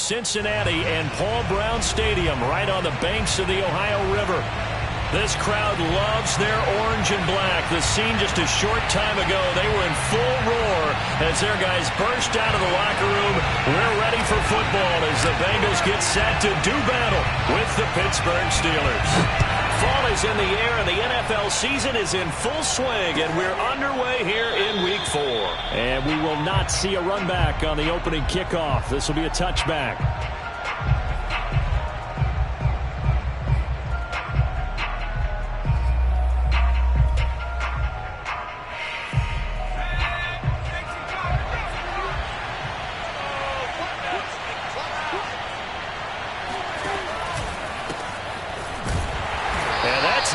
Cincinnati and Paul Brown Stadium right on the banks of the Ohio River. This crowd loves their orange and black. The scene just a short time ago, they were in full roar as their guys burst out of the locker room. We're ready for football as the Bengals get set to do battle with the Pittsburgh Steelers. Fall is in the air and the NFL season is in full swing, and we're underway here in Week 4. And we will not see a run back on the opening kickoff. This will be a touchback.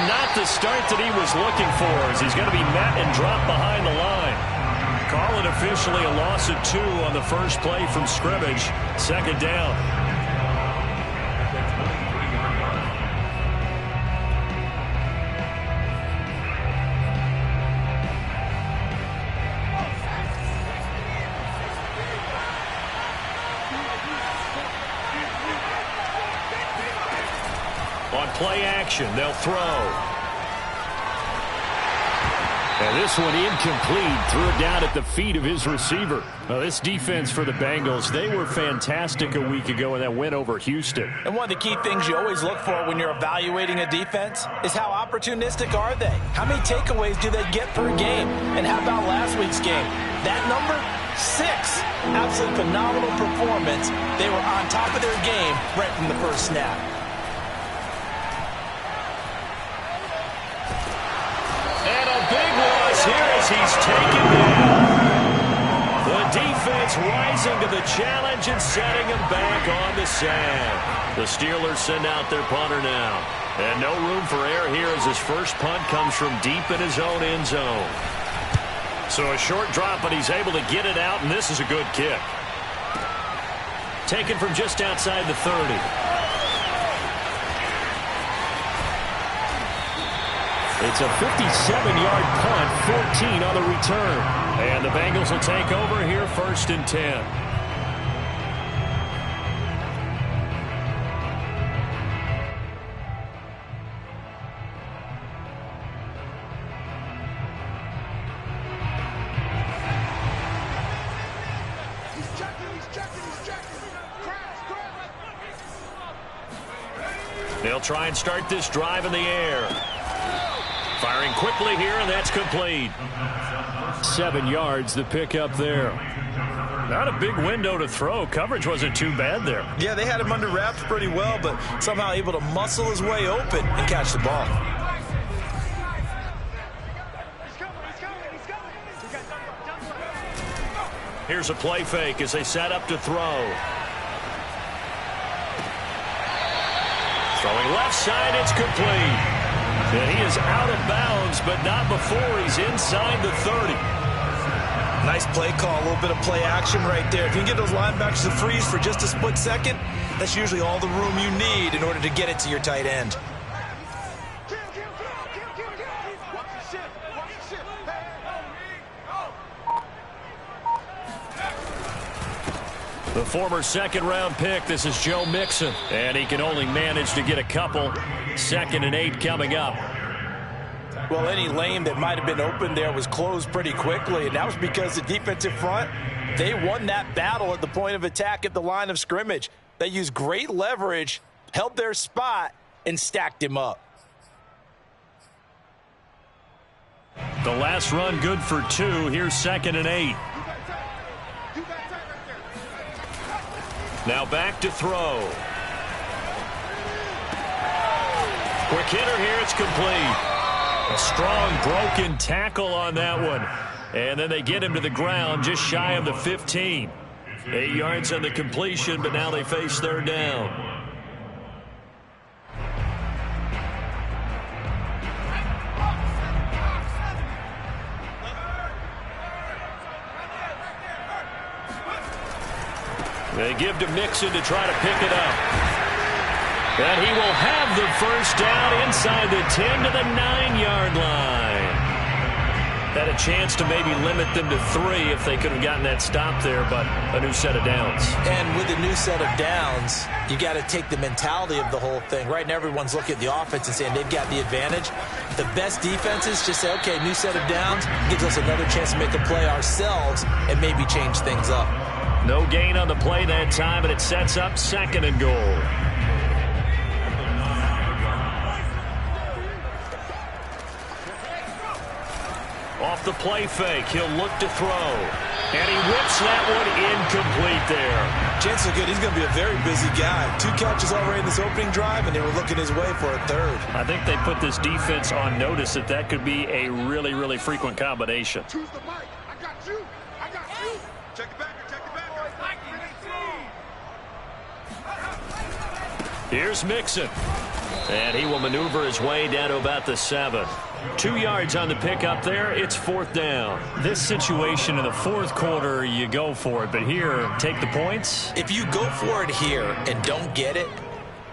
Not the start that he was looking for, as he's going to be met and dropped behind the line. Call it officially a loss of 2 on the first play from scrimmage. Second down. On play action, they'll throw. And this one incomplete. Threw it down at the feet of his receiver. Now, this defense for the Bengals, they were fantastic a week ago in that win over Houston. And one of the key things you always look for when you're evaluating a defense is how opportunistic are they? How many takeaways do they get per game? And how about last week's game? That number? 6. Absolutely phenomenal performance. They were on top of their game right from the first snap. Here as he's taken down. The defense rising to the challenge and setting him back on the sand. The Steelers send out their punter now. And no room for error here as his first punt comes from deep in his own end zone. So a short drop, but he's able to get it out, and this is a good kick. Taken from just outside the 30. It's a 57-yard punt, 14 on the return. And the Bengals will take over here, 1st and 10. They'll try and start this drive in the air. Firing quickly here, and that's complete. 7 yards, the pickup there. Not a big window to throw. Coverage wasn't too bad there. Yeah, they had him under wraps pretty well, but somehow able to muscle his way open and catch the ball. Here's a play fake as they set up to throw. Throwing left side, it's complete. And he is out of bounds, but not before he's inside the 30. Nice play call, a little bit of play action right there. If you can get those linebackers to freeze for just a split second, that's usually all the room you need in order to get it to your tight end. The former second-round pick, this is Joe Mixon. And he can only manage to get a couple. 2nd and 8 coming up. Well, any lane that might have been open there was closed pretty quickly, and that was because the defensive front, they won that battle at the point of attack at the line of scrimmage. They used great leverage, held their spot, and stacked him up. The last run good for 2. Here's 2nd and 8. Now back to throw. Quick hitter here, it's complete. A strong broken tackle on that one. And then they get him to the ground just shy of the 15. 8 yards on the completion, but now they face 3rd down. They give to Mixon to try to pick it up. And he will have the first down inside the 10 to the 9-yard line. Had a chance to maybe limit them to 3 if they could have gotten that stop there, but a new set of downs. And with a new set of downs, you got to take the mentality of the whole thing. Right now, everyone's looking at the offense and saying they've got the advantage. The best defenses just say, okay, new set of downs gives us another chance to make a play ourselves and maybe change things up. No gain on the play that time, and it sets up 2nd and goal. Off the play fake, he'll look to throw. And he whips that one incomplete there. Chances are good. He's going to be a very busy guy. 2 catches already in this opening drive, and they were looking his way for a 3rd. I think they put this defense on notice that could be a really, really frequent combination. Choose the mic. I got you. I got you. Check it back. Check it back. Here's Mixon. And he will maneuver his way down to about the 7. 2 yards on the pickup there. It's 4th down. This situation in the 4th quarter, you go for it. But here, take the points. If you go for it here and don't get it,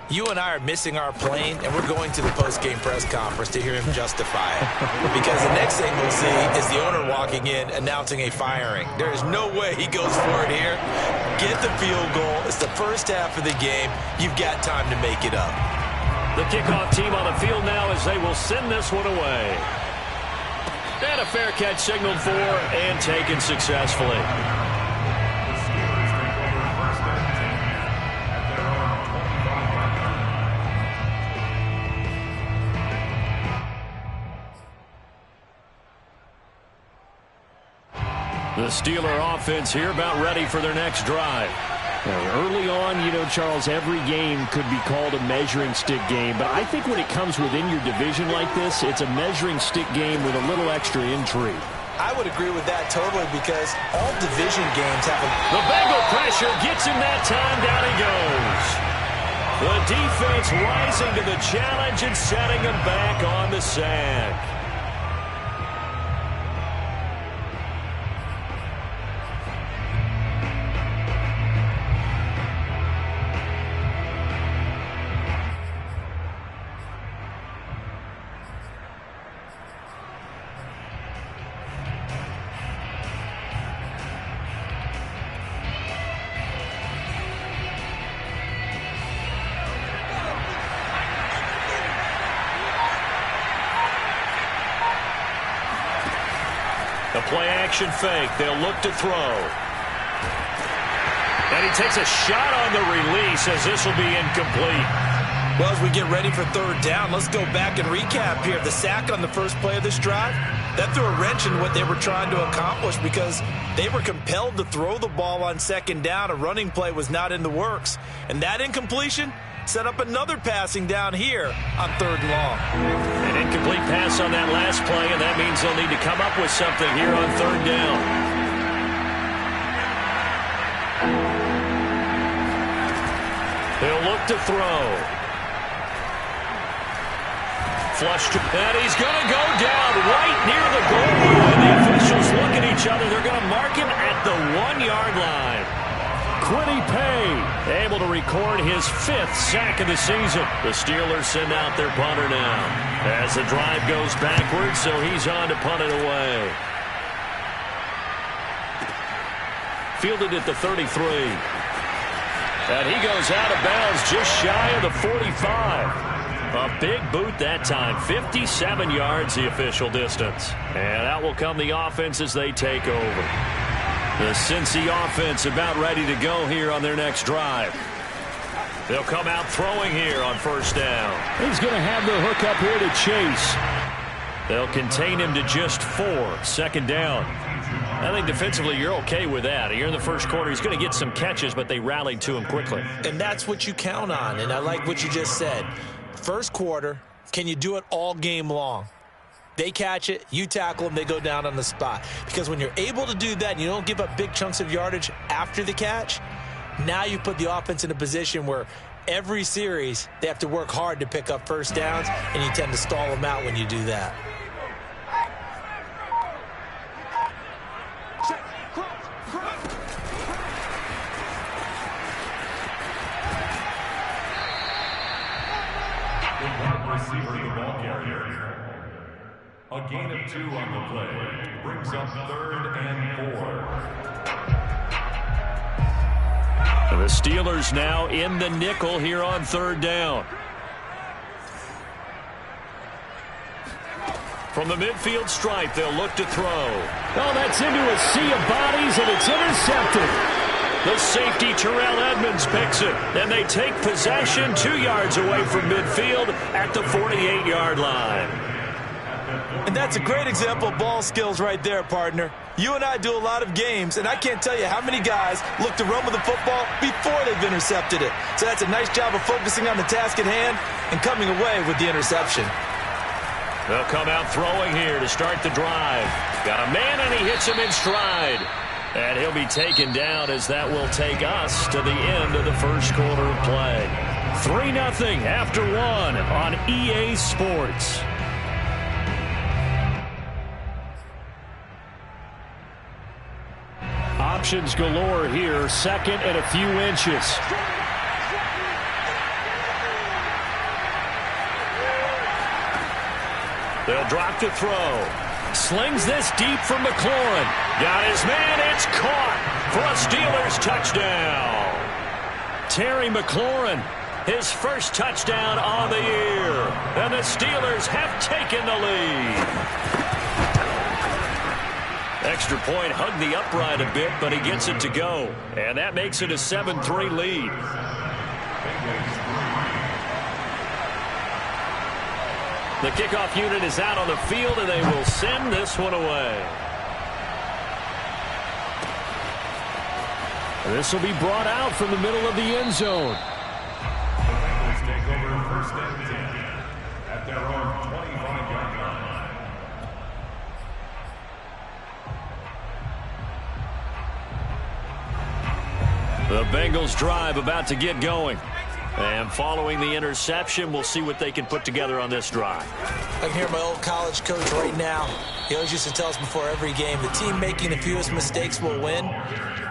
you and I are missing our plane, and we're going to the post-game press conference to hear him justify it. Because the next thing we'll see is the owner walking in announcing a firing. There is no way he goes for it here. Get the field goal. It's the first half of the game. You've got time to make it up. The kickoff team on the field now as they will send this one away. And a fair catch signaled for and taken successfully. The Steeler offense here about ready for their next drive. Early on, you know, Charles, every game could be called a measuring stick game. But I think when it comes within your division like this, it's a measuring stick game with a little extra intrigue. I would agree with that totally because all division games have a... The Bengal pressure gets him that time. Down he goes. The defense rising to the challenge and setting him back on the sack. The play-action fake. They'll look to throw. And he takes a shot on the release as this will be incomplete. Well, as we get ready for 3rd down, let's go back and recap here. The sack on the first play of this drive, that threw a wrench in what they were trying to accomplish because they were compelled to throw the ball on 2nd down. A running play was not in the works. And that incompletion set up another passing down here on 3rd and long. An incomplete pass on that last play, and that means they'll need to come up with something here on 3rd down. He'll look to throw. Flush to, and he's going to go down right near the goal line. The officials look at each other. They're going to mark him at the 1-yard line. Quiddy Pay able to record his 5th sack of the season. The Steelers send out their punter now as the drive goes backwards, so he's on to punt it away. Fielded at the 33. And he goes out of bounds just shy of the 45. A big boot that time. 57 yards the official distance. And out will come the offense as they take over. The Cincy offense about ready to go here on their next drive. They'll come out throwing here on 1st down. He's going to have the hook up here to Chase. They'll contain him to just 4. 2nd down. I think defensively you're okay with that. Here in the 1st quarter, he's going to get some catches, but they rallied to him quickly. And that's what you count on, and I like what you just said. 1st quarter, can you do it all game long? They catch it, you tackle them, they go down on the spot. Because when you're able to do that and you don't give up big chunks of yardage after the catch, now you put the offense in a position where every series they have to work hard to pick up 1st downs, and you tend to stall them out when you do that. A gain of 2 on the play brings up 3rd and 4. The Steelers now in the nickel here on 3rd down. From the midfield stripe, they'll look to throw. Oh, that's into a sea of bodies, and it's intercepted. The safety, Terrell Edmonds, picks it. And they take possession 2 yards away from midfield at the 48-yard line. And that's a great example of ball skills right there, partner. You and I do a lot of games, and I can't tell you how many guys look to run with the football before they've intercepted it. So that's a nice job of focusing on the task at hand and coming away with the interception. They'll come out throwing here to start the drive. Got a man, and he hits him in stride. And he'll be taken down as that will take us to the end of the first quarter of play. 3-0 after 1 on EA Sports. Options galore here. 2nd and a few inches. They'll drop to throw. Slings this deep from McLaurin. Got his man. It's caught for a Steelers touchdown. Terry McLaurin, his first touchdown on the year. And the Steelers have taken the lead. Extra point hugged the upright a bit, but he gets it to go. And that makes it a 7-3 lead. The kickoff unit is out on the field, and they will send this one away. This will be brought out from the middle of the end zone. The Bengals take over 1st and 10 at their own 25-yard line. The Bengals drive about to get going. And following the interception, we'll see what they can put together on this drive. I can hear my old college coach right now. He always used to tell us before every game, the team making the fewest mistakes will win.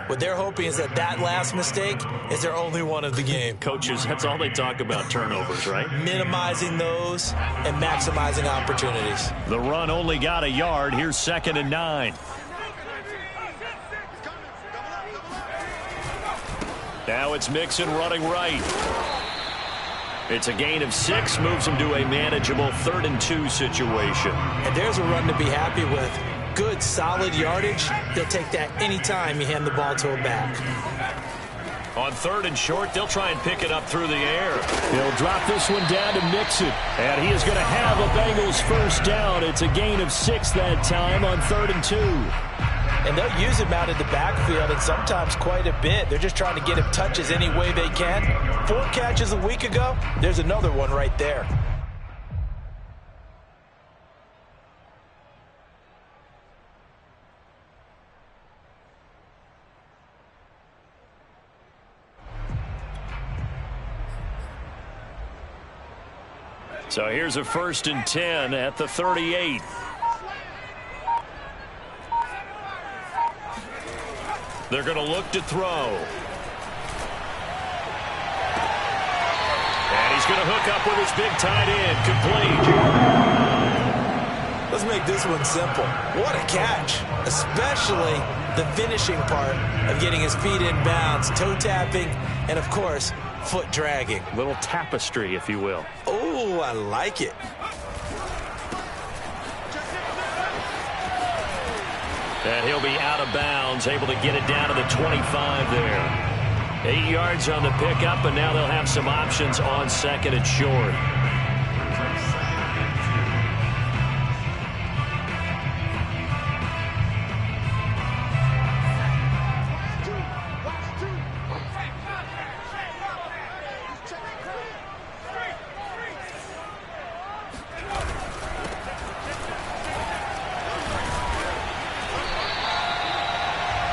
What they're hoping is that last mistake is their only one of the game. Coaches, that's all they talk about, turnovers, right? Minimizing those and maximizing opportunities. The run only got a yard. Here's 2nd and 9. Now it's Mixon running right. It's a gain of 6, moves him to a manageable 3rd and 2 situation. And there's a run to be happy with. Good, solid yardage. He'll take that anytime you hand the ball to a back. On 3rd and short, they'll try and pick it up through the air. He'll drop this one down to Mixon. And he is going to have a Bengals first down. It's a gain of 6 that time on 3rd and 2. And they'll use him out in the backfield, and sometimes quite a bit. They're just trying to get him touches any way they can. 4 catches a week ago. There's another one right there. So here's a 1st and 10 at the 38. They're going to look to throw. And he's going to hook up with his big tight end. Complete. Let's make this one simple. What a catch. Especially the finishing part of getting his feet in bounds, toe tapping, and of course, foot dragging. Little tapestry, if you will. Oh, I like it. And he'll be out of bounds, able to get it down to the 25 there. 8 yards on the pickup, and now they'll have some options on 2nd and short.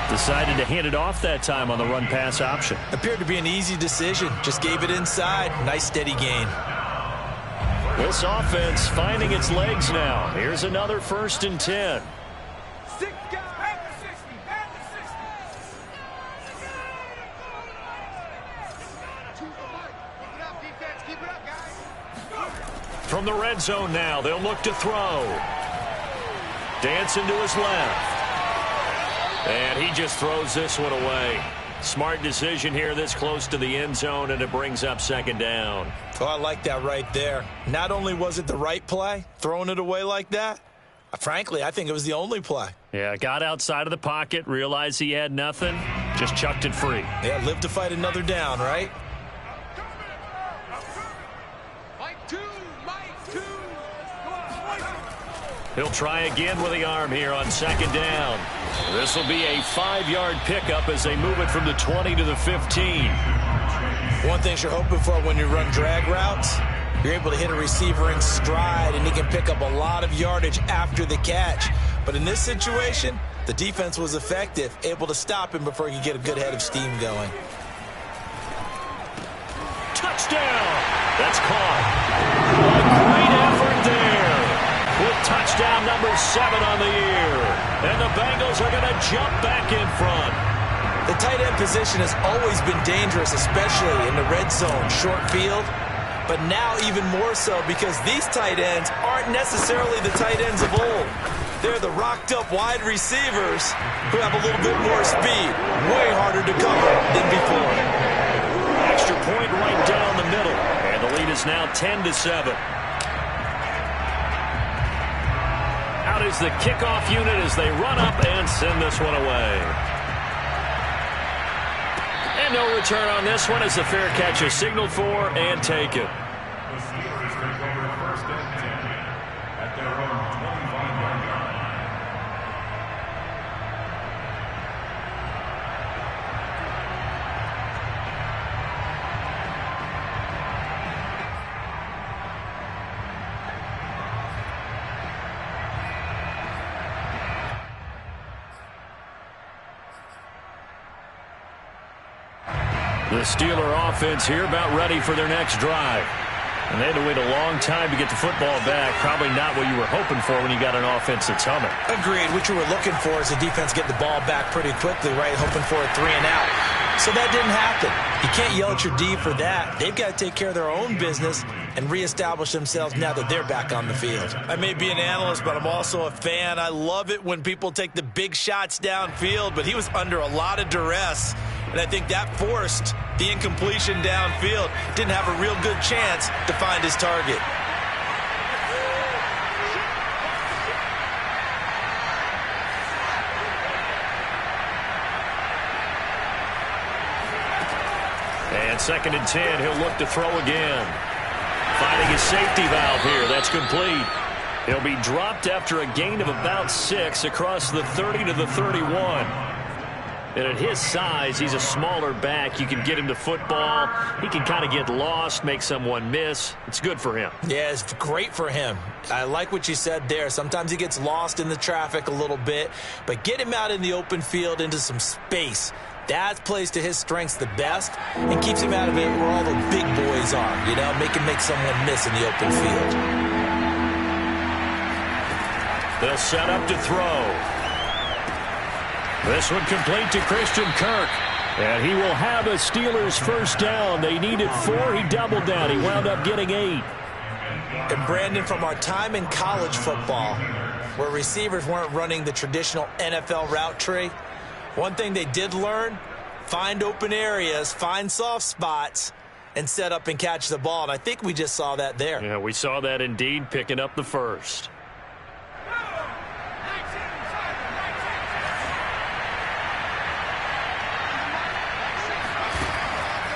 Decided to hand it off that time on the run-pass option. Appeared to be an easy decision. Just gave it inside. Nice steady gain. This offense finding its legs now. Here's another 1st and 10. From the red zone now, they'll look to throw. Dancing to his left. And he just throws this one away. Smart decision here this close to the end zone, and it brings up second down. Oh, I like that right there. Not only was it the right play, throwing it away like that, frankly, I think it was the only play. Yeah, got outside of the pocket, realized he had nothing, just chucked it free. Yeah, live to fight another down, right? He'll try again with the arm here on second down. This will be a 5-yard pickup as they move it from the 20 to the 15. One thing you're hoping for when you run drag routes, you're able to hit a receiver in stride, and he can pick up a lot of yardage after the catch. But in this situation, the defense was effective, able to stop him before he could get a good head of steam going. Touchdown! That's caught. A great effort there. With touchdown number 7 on the year. And the Bengals are going to jump back in front. The tight end position has always been dangerous, especially in the red zone, short field. But now even more so because these tight ends aren't necessarily the tight ends of old. They're the rocked-up wide receivers who have a little bit more speed. Way harder to cover than before. Extra point right down the middle. And the lead is now 10-7. Out is the kickoff unit as they run up and send this one away. And no return on this one as the fair catch is signaled for and taken. The Steelers take over first and 10 at their own 25-yard line. The Steeler offense here about ready for their next drive. And they had to wait a long time to get the football back. Probably not what you were hoping for when you got an offense that's humming. Agreed. What you were looking for is the defense get the ball back pretty quickly, right? Hoping for a 3 and out. So that didn't happen. You can't yell at your D for that. They've got to take care of their own business and reestablish themselves now that they're back on the field. I may be an analyst, but I'm also a fan. I love it when people take the big shots downfield, but he was under a lot of duress. And I think that forced the incompletion downfield. Didn't have a real good chance to find his target. And 2nd and 10, he'll look to throw again. Finding his safety valve here. That's complete. He'll be dropped after a gain of about 6 across the 30 to the 31. And at his size, he's a smaller back. You can get him to football. He can kind of get lost, make someone miss. It's good for him. Yeah, it's great for him. I like what you said there. Sometimes he gets lost in the traffic a little bit, but get him out in the open field into some space. That plays to his strengths the best and keeps him out of it where all the big boys are, you know, make someone miss in the open field. They'll set up to throw. This one complete to Christian Kirk. And he will have a Steelers first down. They needed 4. He doubled down. He wound up getting 8. And Brandon, from our time in college football, where receivers weren't running the traditional NFL route tree, one thing they did learn, find open areas, find soft spots, and set up and catch the ball. And I think we just saw that there. Yeah, we saw that indeed, picking up the first.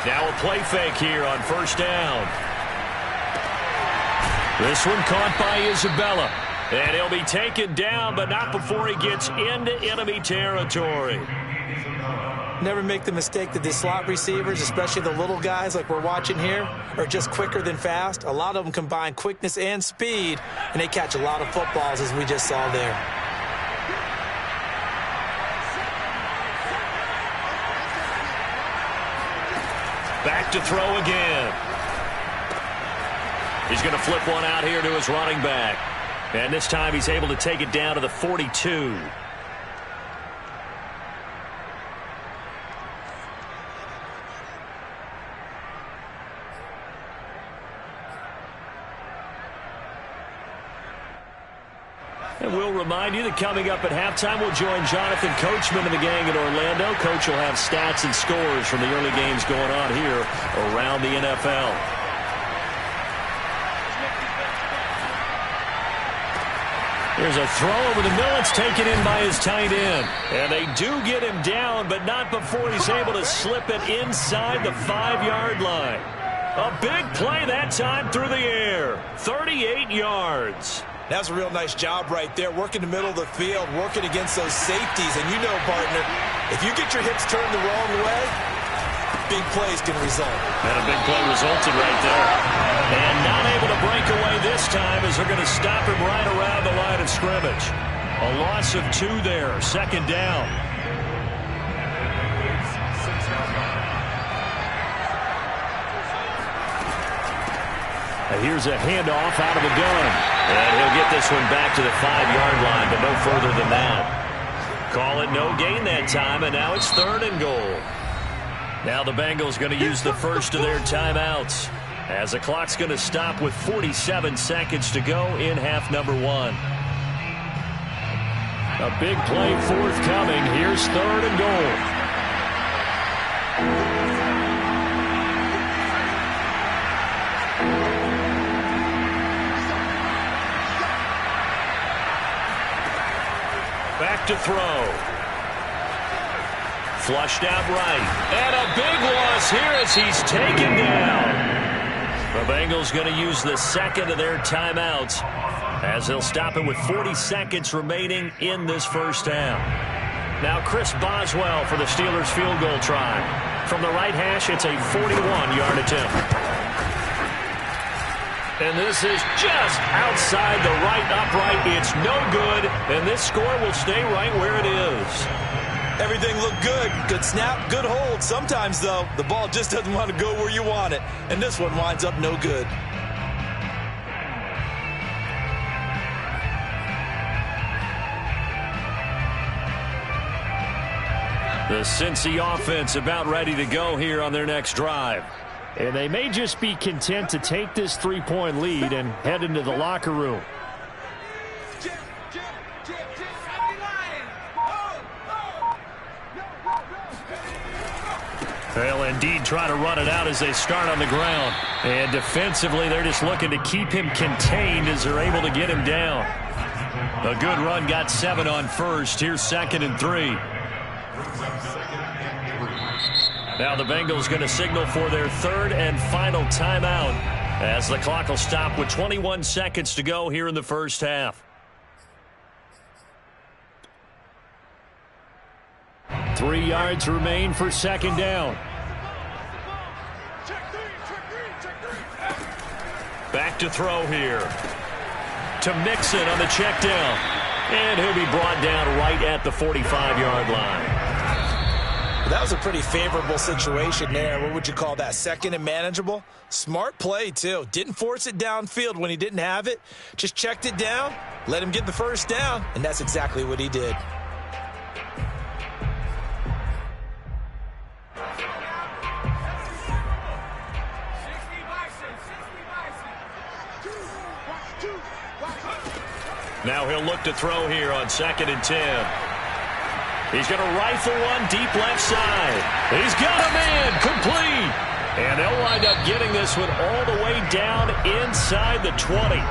Now a play fake here on first down. This one caught by Isabella. And he'll be taken down, but not before he gets into enemy territory. Never make the mistake that the slot receivers, especially the little guys like we're watching here, are just quicker than fast. A lot of them combine quickness and speed, and they catch a lot of footballs, as we just saw there. Back to throw again. He's going to flip one out here to his running back. And this time he's able to take it down to the 42. And we'll remind you that coming up at halftime, we'll join Jonathan Coachman and the gang at Orlando. Coach will have stats and scores from the early games going on here around the NFL. Here's a throw over the middle. It's taken in by his tight end. And they do get him down, but not before he's able to slip it inside the 5-yard line. A big play that time through the air. 38 yards. That's a real nice job right there, working the middle of the field, working against those safeties. And you know, partner, if you get your hips turned the wrong way, big plays can result. And a big play resulted right there. And not able to break away this time as they're going to stop him right around the line of scrimmage. A loss of 2 there, second down. And here's a handoff out of the gun. And he'll get this one back to the 5-yard line, but no further than that. Call it no gain that time, and now it's 3rd and goal. Now the Bengals going to use the first of their timeouts, as the clock's going to stop with 47 seconds to go in half number 1. A big play forthcoming. Here's 3rd and goal. Back to throw. Flushed out right. And a big loss here as he's taken down. The Bengals going to use the second of their timeouts as they'll stop it with 40 seconds remaining in this first half. Now Chris Boswell for the Steelers field goal try. From the right hash, it's a 41-yard attempt. And this is just outside the right upright. It's no good, and this score will stay right where it is. Everything looked good. Good snap, good hold. Sometimes, though, the ball just doesn't want to go where you want it. And this one winds up no good. The Cincy offense about ready to go here on their next drive. And they may just be content to take this 3-point lead and head into the locker room. They'll indeed try to run it out as they start on the ground. And defensively, they're just looking to keep him contained as they're able to get him down. A good run got 7 on first. Here's 2nd and 3. Now the Bengals going to signal for their 3rd and final timeout as the clock will stop with 21 seconds to go here in the first half. 3 yards remain for 2nd down. Back to throw here. To Mixon on the check down. And he'll be brought down right at the 45-yard line. That was a pretty favorable situation there. What would you call that? 2nd and manageable? Smart play, too. Didn't force it downfield when he didn't have it. Just checked it down, let him get the first down, and that's exactly what he did. Now he'll look to throw here on 2nd and 10. He's going to rifle one deep left side. He's got a man complete. And they'll wind up getting this one all the way down inside the 20.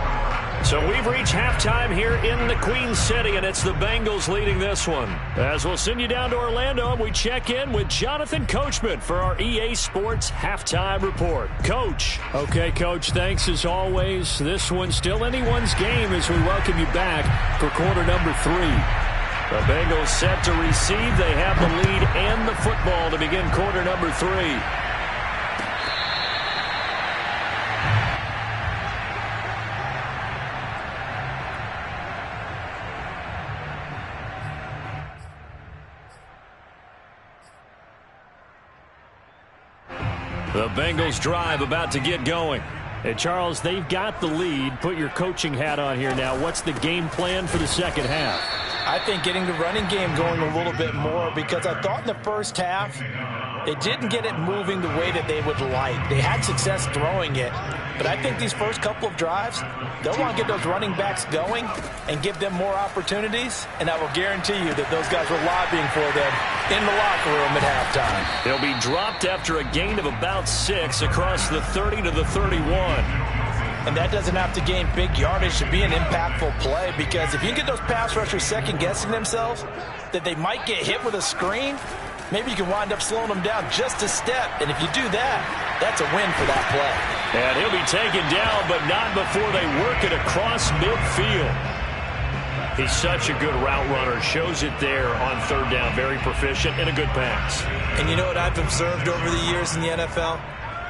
So we've reached halftime here in the Queen City, and it's the Bengals leading this one. As we'll send you down to Orlando, and we check in with Jonathan Coachman for our EA Sports Halftime Report. Coach. Okay, Coach, thanks as always. This one's still anyone's game as we welcome you back for quarter number 3. The Bengals set to receive. They have the lead and the football to begin quarter number 3. The Bengals drive about to get going. Hey, Charles, they've got the lead. Put your coaching hat on here now. What's the game plan for the second half? I think getting the running game going a little bit more, because I thought in the first half They didn't get it moving the way that they would like. They had success throwing it, but I think these first couple of drives, they'll want to get those running backs going and give them more opportunities, and I will guarantee you that those guys were lobbying for them in the locker room at halftime. They'll be dropped after a gain of about 6 across the 30 to the 31. And that doesn't have to gain big yardage to be an impactful play, because if you get those pass rushers second-guessing themselves that they might get hit with a screen, maybe you can wind up slowing them down just a step. And if you do that, that's a win for that play. And he'll be taken down, but not before they work it across midfield. He's such a good route runner. Shows it there on third down. Very proficient and a good pass. And you know what I've observed over the years in the NFL?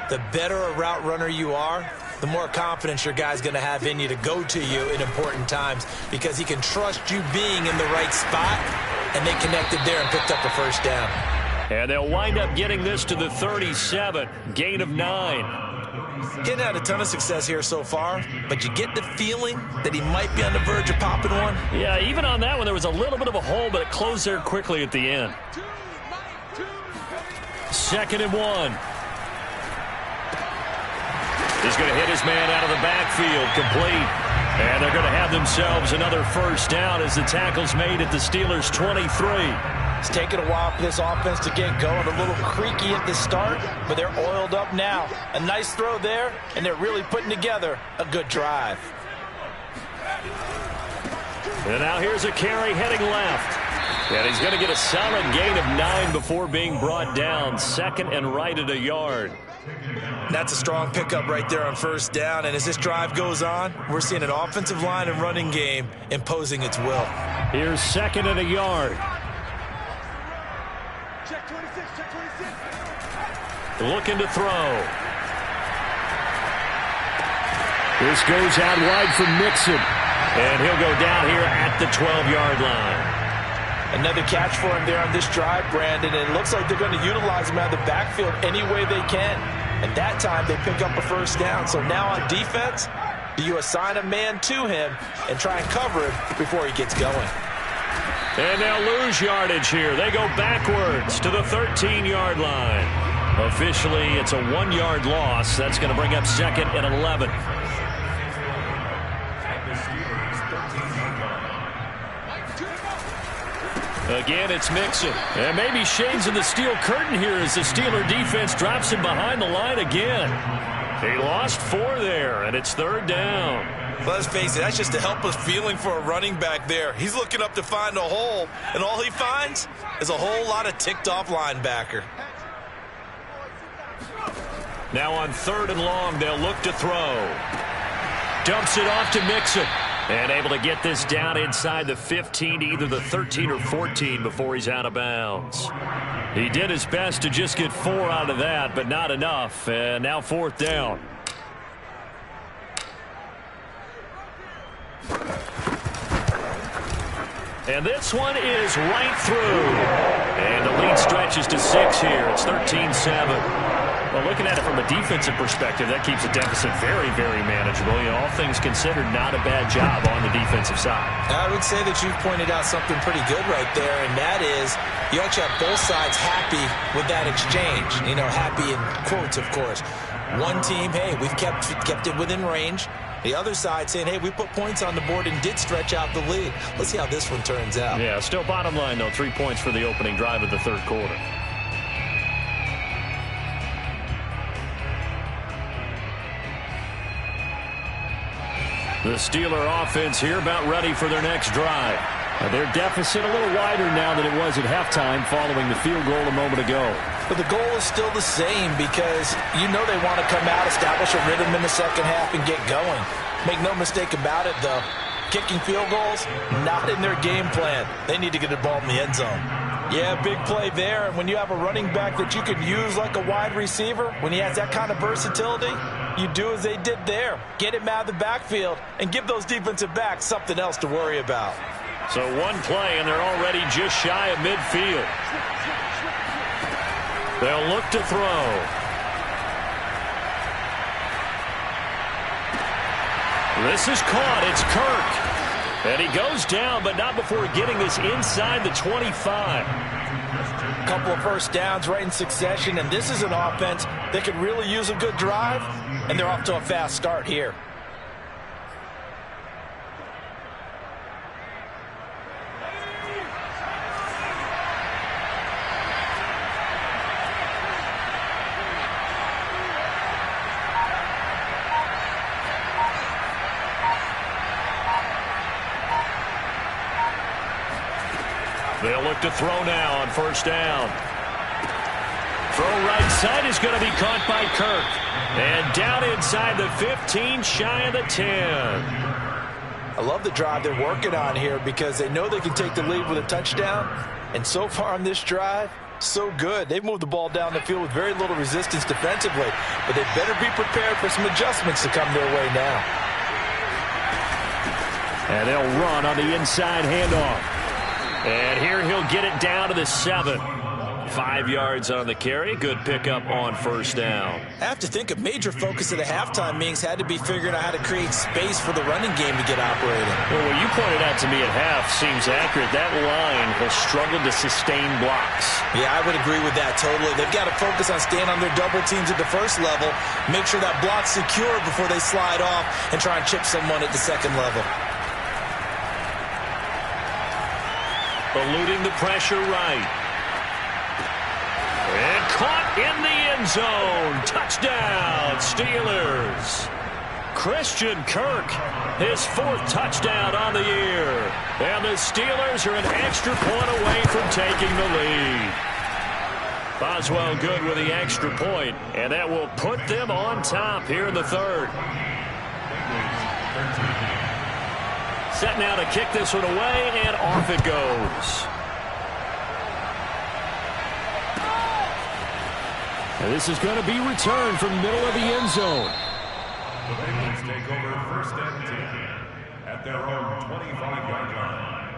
The better a route runner you are, the more confidence your guy's going to have in you to go to you in important times, because he can trust you being in the right spot, and they connected there and picked up a first down. And they'll wind up getting this to the 37, gain of 9. Getting had a ton of success here so far, but you get the feeling that he might be on the verge of popping one. Yeah, even on that one, there was a little bit of a hole, but it closed there quickly at the end. 2nd and 1. He's going to hit his man out of the backfield, complete. And they're going to have themselves another first down as the tackle's made at the Steelers' 23. It's taken a while for this offense to get going. A little creaky at the start, but they're oiled up now. A nice throw there, and they're really putting together a good drive. And now here's a carry heading left. And he's going to get a solid gain of 9 before being brought down. 2nd and right at a yard. That's a strong pickup right there on first down. And as this drive goes on, we're seeing an offensive line and running game imposing its will. Here's 2nd and a yard. Check 26, check 26. Looking to throw. This goes out wide for Mixon. And he'll go down here at the 12-yard line. Another catch for him there on this drive, Brandon, and it looks like they're going to utilize him out of the backfield any way they can. And that time they pick up a first down. So now on defense, do you assign a man to him and try and cover him before he gets going? And they'll lose yardage here. They go backwards to the 13-yard line. Officially, it's a 1-yard loss. That's going to bring up 2nd and 11. Again, it's Mixon. And maybe shades in the steel curtain here as the Steeler defense drops him behind the line again. He lost 4 there, and it's 3rd down. Well, let's face it, that's just a helpless feeling for a running back there. He's looking up to find a hole, and all he finds is a whole lot of ticked-off linebacker. Now on 3rd and long, they'll look to throw. Dumps it off to Mixon. And able to get this down inside the 15 to either the 13 or 14 before he's out of bounds. He did his best to just get 4 out of that, but not enough. And now 4th down. And this one is right through. And the lead stretches to 6 here. It's 13-7. Well, looking at it from a defensive perspective, that keeps the deficit very, very manageable. You know, all things considered, not a bad job on the defensive side. I would say that you've pointed out something pretty good right there, and that is you actually have both sides happy with that exchange. You know, happy in quotes, of course. One team, hey, we've kept it within range. The other side saying, hey, we put points on the board and did stretch out the lead. Let's see how this one turns out. Yeah, still bottom line, though, 3 points for the opening drive of the 3rd quarter. The Steeler offense here about ready for their next drive. Their deficit a little wider now than it was at halftime following the field goal a moment ago. But the goal is still the same, because you know they want to come out, establish a rhythm in the second half, and get going. Make no mistake about it, though. Kicking field goals, not in their game plan. They need to get the ball in the end zone. Yeah, big play there. And when you have a running back that you can use like a wide receiver, when he has that kind of versatility, you do as they did there. Get him out of the backfield and give those defensive backs something else to worry about. So one play, and they're already just shy of midfield. They'll look to throw. This is caught. It's Kirk. And he goes down, but not before getting this inside the 25. couple of first downs right in succession, and this is an offense that could really use a good drive, and they're off to a fast start here. They'll look to throw now on first down. Throw right side is going to be caught by Kirk. And down inside the 15, shy of the 10. I love the drive they're working on here because they know they can take the lead with a touchdown. And so far on this drive, so good. They've moved the ball down the field with very little resistance defensively. But they better be prepared for some adjustments to come their way now. And they'll run on the inside handoff. And here he'll get it down to the 7. 5 yards on the carry. Good pickup on first down. I have to think a major focus of the halftime meetings had to be figuring out how to create space for the running game to get operating. Well, what you pointed out to me at half seems accurate. That line has struggled to sustain blocks. Yeah, I would agree with that totally. They've got to focus on staying on their double teams at the first level, make sure that block's secure before they slide off and try and chip someone at the second level. Eluding the pressure right. And caught in the end zone. Touchdown, Steelers. Christian Kirk, his 4th touchdown on the year. And the Steelers are an extra point away from taking the lead. Boswell good with the extra point, and that will put them on top here in the 3rd. Set now to kick this one away, and off it goes. And this is going to be returned from the middle of the end zone. The Bengals take over 1st and 10 at their own 25-yard line.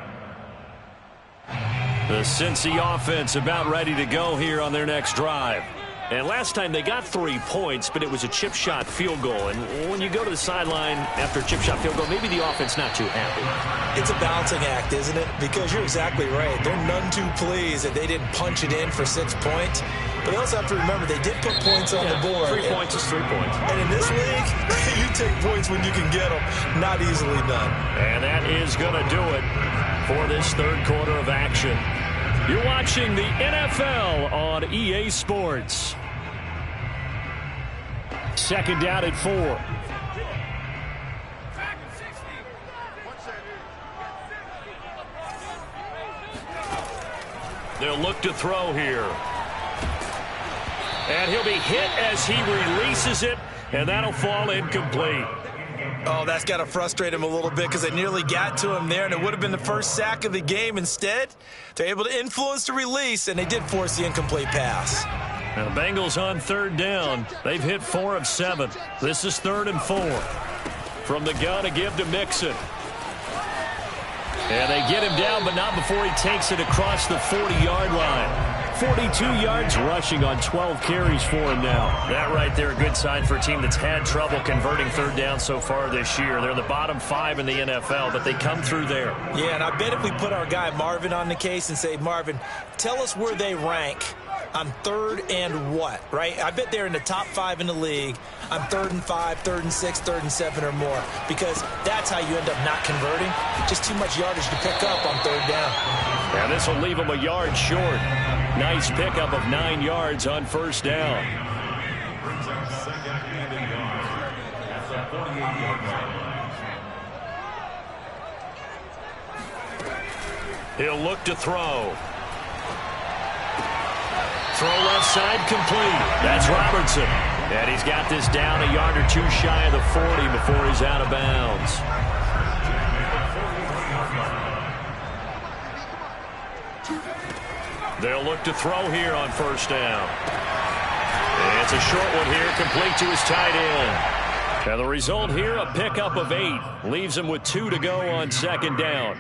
The Cincy offense about ready to go here on their next drive. And last time they got 3 points, but it was a chip shot field goal. And when you go to the sideline after a chip shot field goal, maybe the offense not too happy. It's a balancing act, isn't it? Because you're exactly right. They're none too pleased that they didn't punch it in for 6 points. But they also have to remember they did put points on the board. 3 points is 3 points. And in this league, you take points when you can get them. Not easily done. And that is going to do it for this 3rd quarter of action. You're watching the NFL on EA Sports. 2nd down at 4. They'll look to throw here. And he'll be hit as he releases it, and that'll fall incomplete. Oh, that's got to frustrate him a little bit because they nearly got to him there, and it would have been the first sack of the game. Instead, they're able to influence the release, and they did force the incomplete pass. And the Bengals on 3rd down. They've hit 4 of 7. This is 3rd and 4. From the gun to give to Mixon. And they get him down, but not before he takes it across the 40-yard line. 42 yards rushing on 12 carries for him now. That right there, a good sign for a team that's had trouble converting 3rd down so far this year. They're the bottom 5 in the NFL, but they come through there. Yeah, and I bet if we put our guy Marvin on the case and say, Marvin, tell us where they rank on 3rd and what, right? I bet they're in the top 5 in the league on 3rd and 5, 3rd and 6, 3rd and 7 or more, because that's how you end up not converting. Just too much yardage to pick up on 3rd down. And this will leave them a yard short. Nice pickup of 9 yards on 1st down. Brings up 2nd and 8 yards at the 48-yard line. He'll look to throw. Throw left side complete. That's Robertson. And he's got this down a yard or 2 shy of the 40 before he's out of bounds. They'll look to throw here on 1st down. And it's a short one here, complete to his tight end. And the result here, a pickup of 8. Leaves him with 2 to go on 2nd down.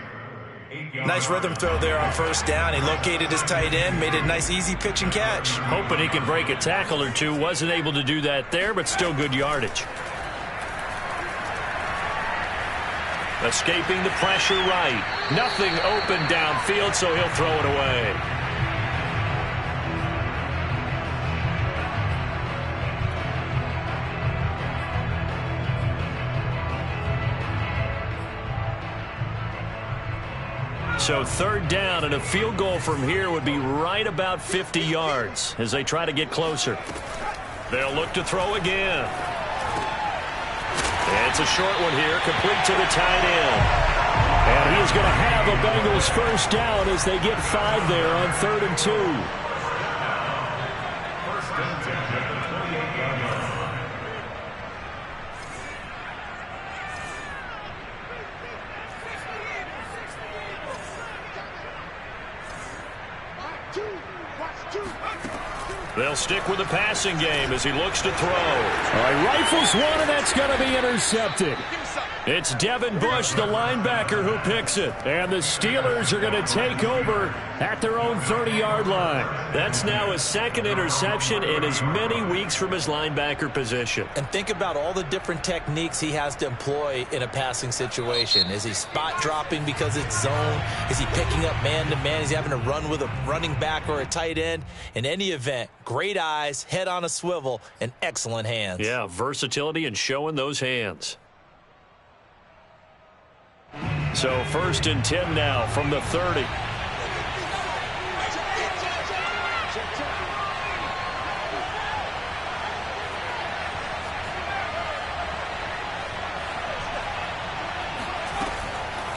Nice rhythm throw there on 1st down. He located his tight end, made it a nice easy pitch and catch. Hoping he can break a tackle or 2. Wasn't able to do that there, but still good yardage. Escaping the pressure right. Nothing open downfield, so he'll throw it away. So third down, and a field goal from here would be right about 50 yards as they try to get closer. They'll look to throw again. And it's a short one here, complete to the tight end. And he is going to have a Bengals first down as they get 5 there on 3rd and 2. First and 10 at the 28-yard line. They'll stick with the passing game as he looks to throw. All right, rifles one, and that's going to be intercepted. It's Devin Bush, the linebacker, who picks it. And the Steelers are going to take over at their own 30-yard line. That's now his second interception in as many weeks from his linebacker position. And think about all the different techniques he has to employ in a passing situation. Is he spot dropping because it's zone? Is he picking up man-to-man? Is he having to run with a running back or a tight end? In any event, great eyes, head on a swivel, and excellent hands. Yeah, versatility and showing those hands. So 1st and 10 now from the 30.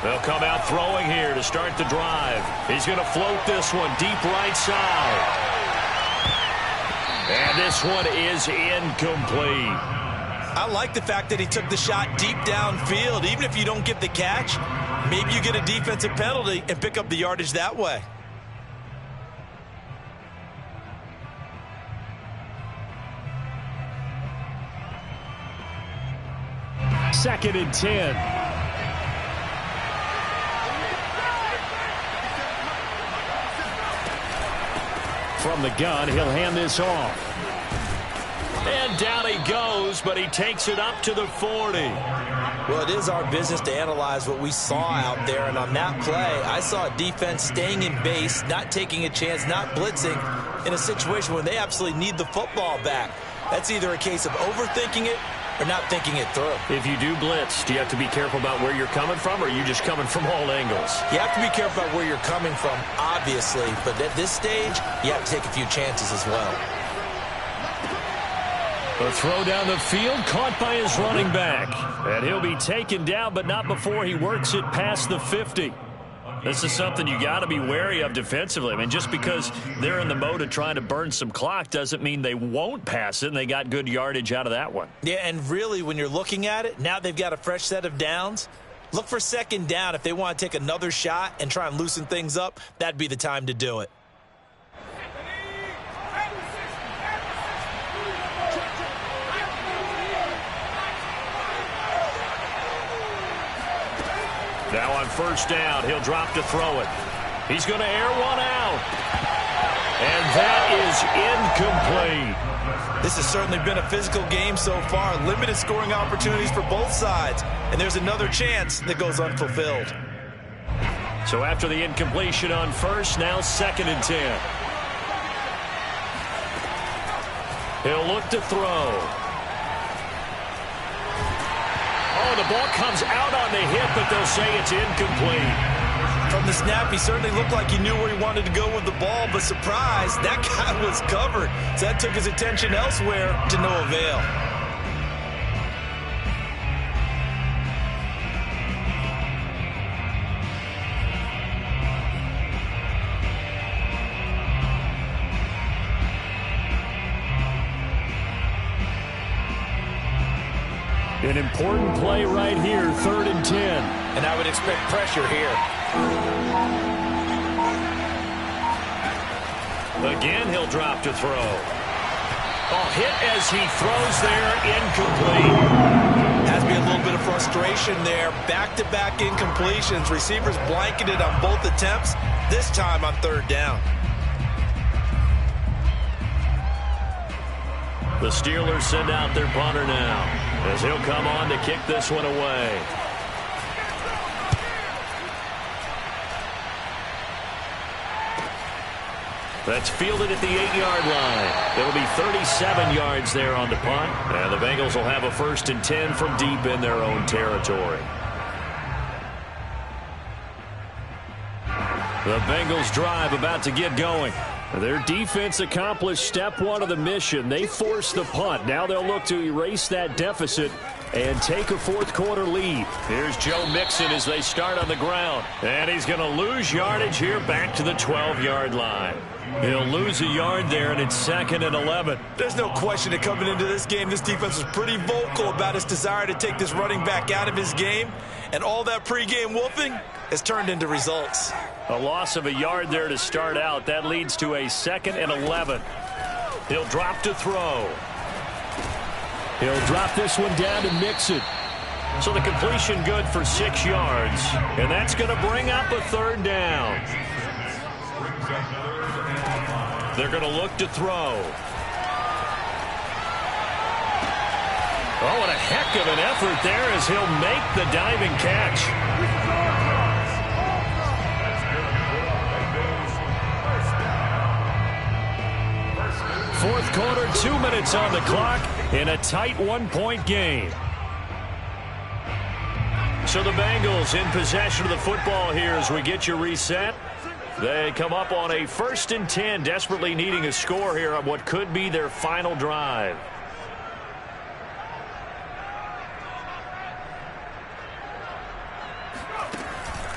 They'll come out throwing here to start the drive. He's going to float this one deep right side. And this one is incomplete. I like the fact that he took the shot deep downfield. Even if you don't get the catch, maybe you get a defensive penalty and pick up the yardage that way. Second and 10. From the gun, he'll hand this off. And down he goes, but he takes it up to the 40. Well, it is our business to analyze what we saw out there, and on that play, I saw a defense staying in base, not taking a chance, not blitzing, in a situation where they absolutely need the football back. That's either a case of overthinking it or not thinking it through. If you do blitz, do you have to be careful about where you're coming from, or are you just coming from all angles? You have to be careful about where you're coming from, obviously, but at this stage, you have to take a few chances as well. A throw down the field, caught by his running back. And he'll be taken down, but not before he works it past the 50. This is something you got to be wary of defensively. I mean, just because they're in the mode of trying to burn some clock doesn't mean they won't pass it, and they got good yardage out of that one. Yeah, and really, when you're looking at it, now they've got a fresh set of downs. Look for second down. If they want to take another shot and try and loosen things up, that'd be the time to do it. Now on first down, he'll drop to throw it. He's going to air one out. And that is incomplete. This has certainly been a physical game so far. Limited scoring opportunities for both sides. And there's another chance that goes unfulfilled. So after the incompletion on first, now 2nd and 10. He'll look to throw. Oh, the ball comes out on the hip, but they'll say it's incomplete. From the snap, he certainly looked like he knew where he wanted to go with the ball, but surprise, that guy was covered. So that took his attention elsewhere to no avail. An important play right here, 3rd and 10. And I would expect pressure here. Again, he'll drop to throw. Oh, hit as he throws there, incomplete. Has to be a little bit of frustration there. Back-to-back incompletions. Receivers blanketed on both attempts, this time on 3rd down. The Steelers send out their punter now, as he'll come on to kick this one away. That's fielded at the 8-yard line. It'll be 37 yards there on the punt, and the Bengals will have a 1st and 10 from deep in their own territory. The Bengals drive about to get going. Their defense accomplished step one of the mission. They forced the punt. Now they'll look to erase that deficit and take a fourth-quarter lead. Here's Joe Mixon as they start on the ground. And he's going to lose yardage here back to the 12-yard line. He'll lose a yard there, and it's 2nd and 11. There's no question that coming into this game, this defense was pretty vocal about its desire to take this running back out of his game. And all that pregame wolfing has turned into results. A loss of a yard there to start out. That leads to a 2nd and 11. He'll drop to throw. He'll drop this one down to Mixon. So the completion good for 6 yards. And that's going to bring up a 3rd down. They're going to look to throw. Oh, what a heck of an effort there as he'll make the diving catch. 4th quarter, 2 minutes on the clock in a tight 1-point game. So the Bengals in possession of the football here as we get you reset. They come up on a 1st and 10, desperately needing a score here on what could be their final drive.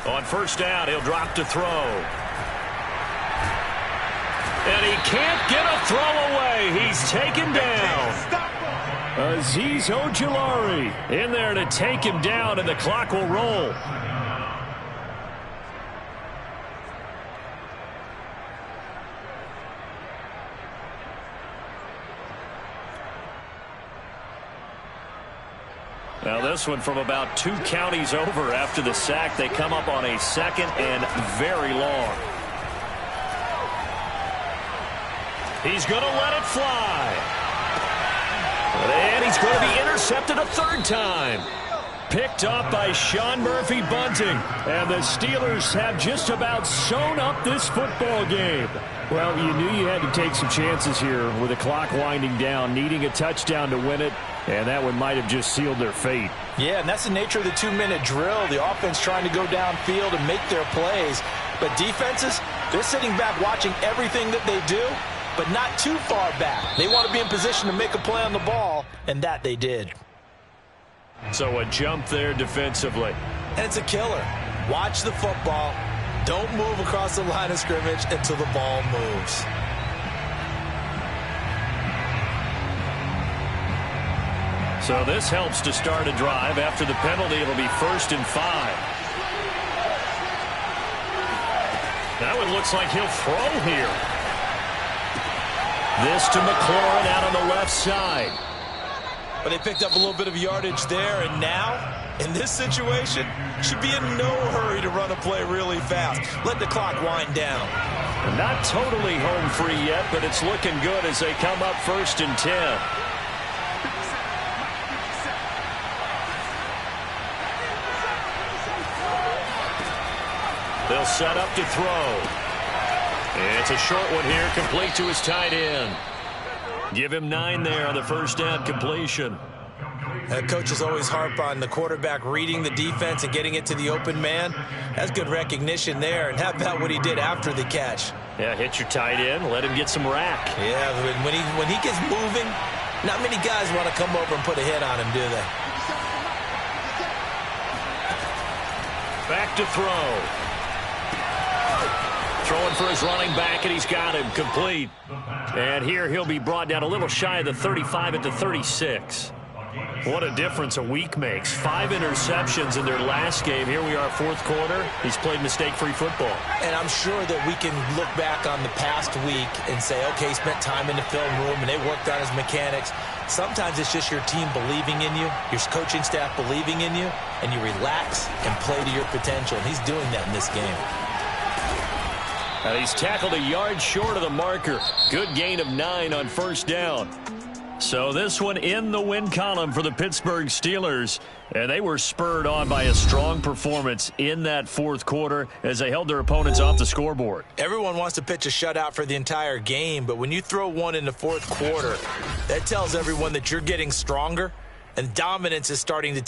On 1st down, he'll drop to throw. And he can't get a throw away. He's taken down. Azeez Ojulari in there to take him down, and the clock will roll. Now this one from about 2 counties over after the sack. They come up on a 2nd and very long. He's going to let it fly. And he's going to be intercepted a 3rd time. Picked up by Sean Murphy Bunting. And the Steelers have just about sewn up this football game. Well, you knew you had to take some chances here with the clock winding down, needing a touchdown to win it. And that one might have just sealed their fate. Yeah, and that's the nature of the 2-minute drill. The offense trying to go downfield and make their plays. But defenses, they're sitting back watching everything that they do, but not too far back. They want to be in position to make a play on the ball, and that they did. So a jump there defensively. And it's a killer. Watch the football. Don't move across the line of scrimmage until the ball moves. So this helps to start a drive. After the penalty, it'll be 1st and 5. That one looks like he'll throw here. This to McLaurin out on the left side. But they picked up a little bit of yardage there, and now, in this situation, should be in no hurry to run a play really fast. Let the clock wind down. Not totally home free yet, but it's looking good as they come up 1st and 10. They'll set up to throw. It's a short one here, complete to his tight end. Give him 9 there on the 1st down completion. Coaches always harp on the quarterback reading the defense and getting it to the open man. That's good recognition there. And how about what he did after the catch? Yeah, hit your tight end, let him get some rack. Yeah, when he gets moving, not many guys want to come over and put a hit on him, do they? Back to throw. Throwing for his running back, and he's got him complete. And here he'll be brought down a little shy of the 35 at the 36. What a difference a week makes. 5 interceptions in their last game. Here we are, 4th quarter. He's played mistake-free football. And I'm sure that we can look back on the past week and say, okay, he spent time in the film room and they worked on his mechanics. Sometimes it's just your team believing in you, your coaching staff believing in you, and you relax and play to your potential. And he's doing that in this game. And he's tackled a yard short of the marker. Good gain of 9 on 1st down. So this one in the win column for the Pittsburgh Steelers. And they were spurred on by a strong performance in that 4th quarter as they held their opponents off the scoreboard. Everyone wants to pitch a shutout for the entire game, but when you throw one in the 4th quarter, that tells everyone that you're getting stronger and dominance is starting to take